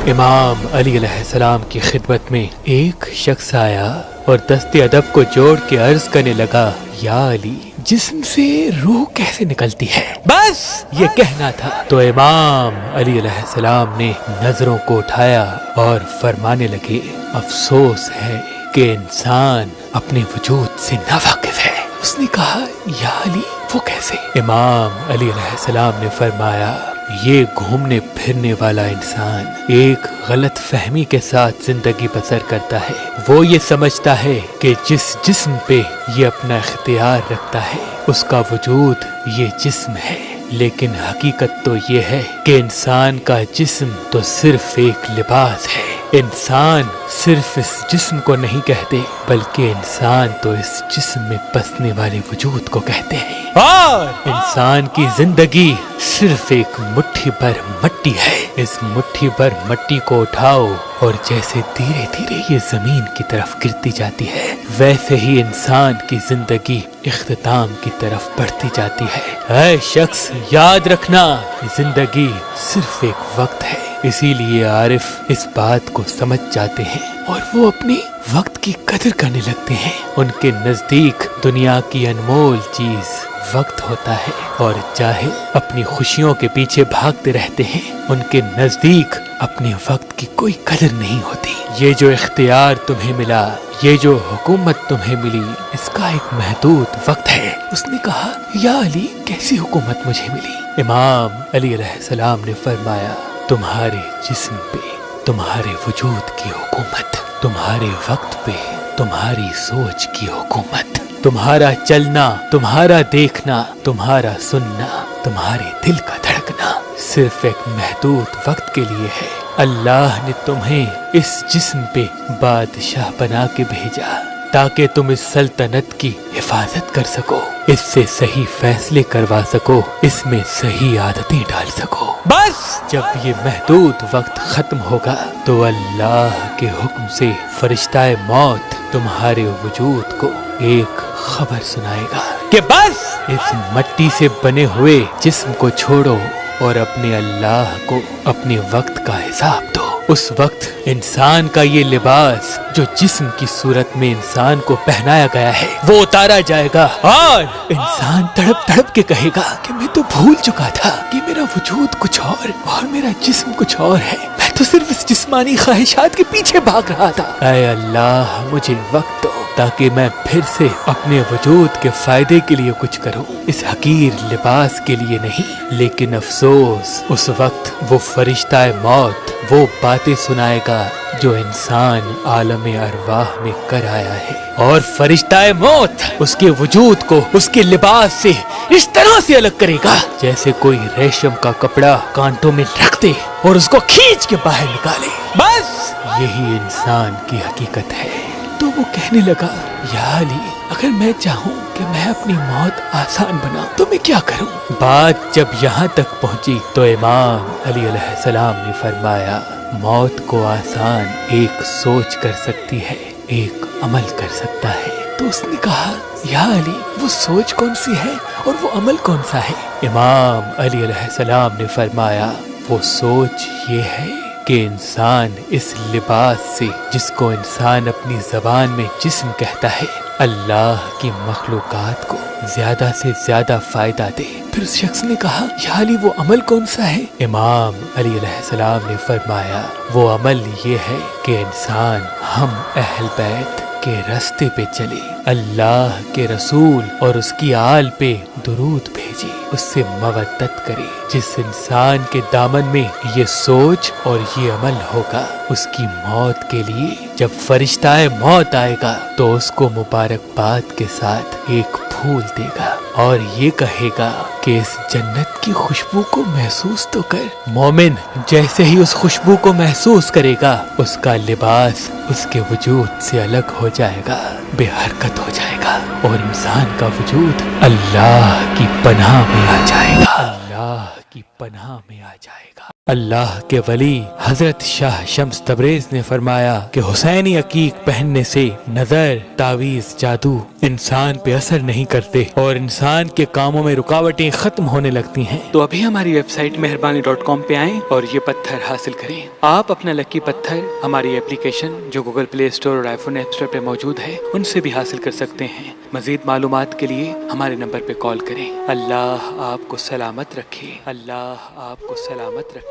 امام علی علیہ السلام کی خدمت میں ایک شخص آیا اور دست ادب کو جوڑ کے عرض کرنے لگا، یا علی، جسم سے روح کیسے نکلتی ہے؟ بس یہ کہنا تھا تو امام علی علیہ السلام نے نظروں کو اٹھایا اور فرمانے لگے، افسوس ہے کہ انسان اپنے وجود سے ناواقف ہے۔ اس نے کہا، یا علی، وہ کیسے؟ امام علی علیہ السلام نے فرمایا، یہ گھومنے پھرنے والا انسان ایک غلط فہمی کے ساتھ زندگی بسر کرتا ہے۔ وہ یہ سمجھتا ہے کہ جس جسم پہ یہ اپنا اختیار رکھتا ہے اس کا وجود یہ جسم ہے، لیکن حقیقت تو یہ ہے کہ انسان کا جسم تو صرف ایک لباس ہے۔ انسان صرف اس جسم کو نہیں کہتے، بلکہ انسان تو اس جسم میں بسنے والے وجود کو کہتے ہیں، اور انسان کی زندگی صرف ایک مٹھی بھر مٹی ہے۔ اس مٹھی بھر مٹی کو اٹھاؤ اور جیسے دھیرے دھیرے یہ زمین کی طرف گرتی جاتی ہے، ویسے ہی انسان کی زندگی اختتام کی طرف بڑھتی جاتی ہے۔ اے شخص، یاد رکھنا، زندگی صرف ایک وقت ہے۔ اسی لیے عارف اس بات کو سمجھ جاتے ہیں اور وہ اپنے وقت کی قدر کرنے لگتے ہیں۔ ان کے نزدیک دنیا کی انمول چیز وقت ہوتا ہے، اور جاہل اپنی خوشیوں کے پیچھے بھاگتے رہتے ہیں۔ ان کے نزدیک اپنے وقت کی کوئی قدر نہیں ہوتی۔ یہ جو اختیار تمہیں ملا، یہ جو حکومت تمہیں ملی، اس کا ایک محدود وقت ہے۔ اس نے کہا، یا علی، کیسی حکومت مجھے ملی؟ امام علی علیہ السلام نے فرمایا، تمہارے جسم پہ تمہارے وجود کی حکومت، تمہارے وقت پہ تمہاری سوچ کی حکومت، تمہارا چلنا، تمہارا دیکھنا، تمہارا سننا، تمہارے دل کا دھڑکنا صرف ایک محدود وقت کے لیے ہے۔ اللہ نے تمہیں اس جسم پہ بادشاہ بنا کے بھیجا تاکہ تم اس سلطنت کی حفاظت کر سکو، اس سے صحیح فیصلے کروا سکو، اس میں صحیح عادتیں ڈال سکو۔ بس جب یہ محدود وقت ختم ہوگا تو اللہ کے حکم سے فرشتہ موت تمہارے وجود کو ایک خبر سنائے گا کہ بس اس مٹی سے بنے ہوئے جسم کو چھوڑو اور اپنے اللہ کو اپنے وقت کا حساب دو۔ اس وقت انسان کا یہ لباس جو جسم کی صورت میں انسان کو پہنایا گیا ہے وہ اتارا جائے گا، اور انسان تڑپ تڑپ کے کہے گا کہ میں تو بھول چکا تھا کہ میرا وجود کچھ اور میرا جسم کچھ اور ہے، میں تو صرف اس جسمانی خواہشات کے پیچھے بھاگ رہا تھا۔ اے اللہ، مجھے وقت دو تاکہ میں پھر سے اپنے وجود کے فائدے کے لیے کچھ کروں، اس حقیر لباس کے لیے نہیں۔ لیکن افسوس، اس وقت وہ فرشتہ موت وہ باتیں سنائے گا جو انسان عالم ارواح میں کر آیا ہے، اور فرشتہ موت اس کے وجود کو اس کے لباس سے اس طرح سے الگ کرے گا جیسے کوئی ریشم کا کپڑا کانٹوں میں رکھ دے اور اس کو کھینچ کے باہر نکالے۔ بس یہی انسان کی حقیقت ہے۔ تو وہ کہنے لگا، یا علی، اگر میں چاہوں کہ میں اپنی موت آسان بناؤں تو میں کیا کروں؟ بات جب یہاں تک پہنچی تو امام علی علیہ السلام نے فرمایا، موت کو آسان ایک سوچ کر سکتی ہے، ایک عمل کر سکتا ہے۔ تو اس نے کہا، یا علی، وہ سوچ کون سی ہے اور وہ عمل کون سا ہے؟ امام علی علیہ السلام نے فرمایا، وہ سوچ یہ ہے کہ انسان اس لباس سے، جس کو انسان اپنی زبان میں جسم کہتا ہے، اللہ کی مخلوقات کو زیادہ سے زیادہ فائدہ دے۔ پھر اس شخص نے کہا، یا علی، وہ عمل کون سا ہے؟ امام علی علیہ السلام نے فرمایا، وہ عمل یہ ہے کہ انسان ہم اہل بیت کے راستے پہ چلے، اللہ کے رسول اور اس کی آل پہ درود بھیجے، اس سے مودت کرے۔ جس انسان کے دامن میں یہ سوچ اور یہ عمل ہوگا، اس کی موت کے لیے جب فرشتہ موت آئے گا تو اس کو مبارکباد کے ساتھ ایک پھول دے گا اور یہ کہے گا کہ اس جنت کی خوشبو کو محسوس تو کر۔ مومن جیسے ہی اس خوشبو کو محسوس کرے گا، اس کا لباس اس کے وجود سے الگ ہو جائے گا، بے حرکت ہو جائے گا، اور انسان کا وجود اللہ کی پناہ میں آ جائے گا، اللہ کی پناہ میں آ جائے گا۔ اللہ کے ولی حضرت شاہ شمس تبریز نے فرمایا کہ حسینی عقیق پہننے سے نظر، تعویذ، جادو انسان پہ اثر نہیں کرتے اور انسان کے کاموں میں رکاوٹیں ختم ہونے لگتی ہیں۔ تو ابھی ہماری ویب سائٹ مہربانی.com پہ آئیں اور یہ پتھر حاصل کریں۔ آپ اپنا لکی پتھر ہماری اپلیکیشن جو گوگل پلے اسٹور اور آئی فون ایپ اسٹور پہ موجود ہے ان سے بھی حاصل کر سکتے ہیں۔ مزید معلومات کے لیے ہمارے نمبر پہ کال کریں۔ اللہ آپ کو سلامت رکھے، اللہ آپ کو سلامت رکھے۔